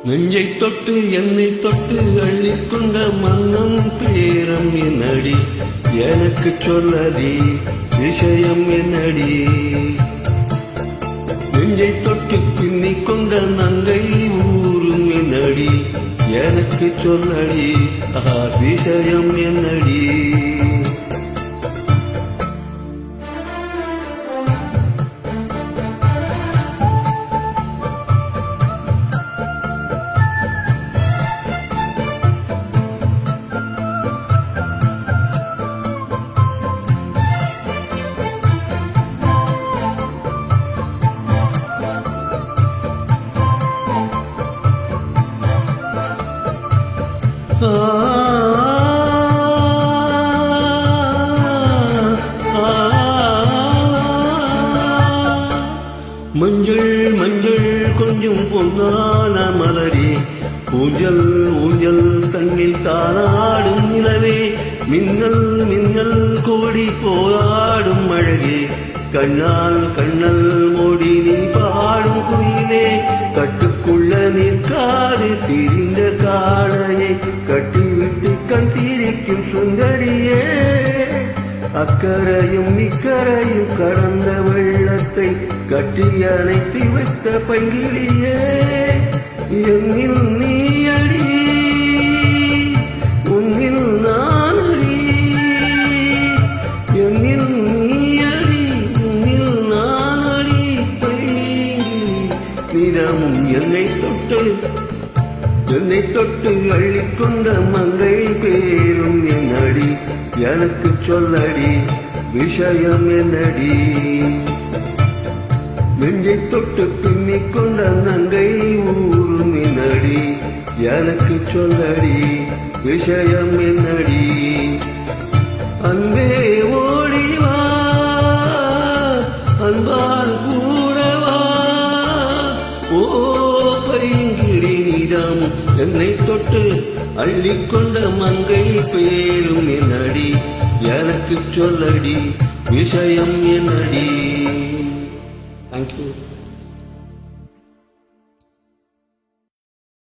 நெஞ்சை தொட்டு என்னை தொட்டு அள்ளிக்கொண்ட மன்னம் பேரம் என்னடி, எனக்கு சொல்லடி விஷயம் என்னடி. நெஞ்சை தொட்டு பின்னிக் கொண்ட நங்கை ஊரும் என்னடி, எனக்கு சொல்லடி விஷயம் என்னடி. மஞ்சள் மஞ்சள் கொஞ்சம் பொன்னான மலரே, ஊஞ்சல் ஊஞ்சல் தண்ணில் தானாடும் நிலவே, மின்னல் மின்னல் கோடி போராடும் அழகே, கண்ணால் கண்ணல் மோடி நீ பாடும் குயிலே, கட்டுக்குள்ள நிற்காது திரிந்த காளையை கட்டிவிட்டு கண் தீரிக்கும் சுந்தரியே, அக்கரையும் இக்கரையும் கடந்த வெள்ளத்தை கட்டி அணைத்து வைத்த பங்கிலியே, என்னில் நீ அடி உன்னில் நான் அடி, என்னில் நீ அடி உன்னில் நான் அடி. பைங்கிலி நிறமும் என்னை தொட்டு அள்ளிக்கொண்ட மங்கை பேரும் என்னடி, எனக்கு சொல்லடி விஷயம் என்னடி. நெஞ்சை தொட்டு பின்னிக் கொண்ட நங்கை ஊரும் என்னடி, எனக்கு சொல்லடி விஷயம் என்னடி. அன்பே ஓடிவா அன்பால் கூடவா, ஓ பைங்கிடி நீதாம் என்னை தொட்டு அள்ளிக்கொண்ட மங்கை பேரும் என்னடி, எனக்கு சொல்லடி விஷயம் என்னடி. Thank you.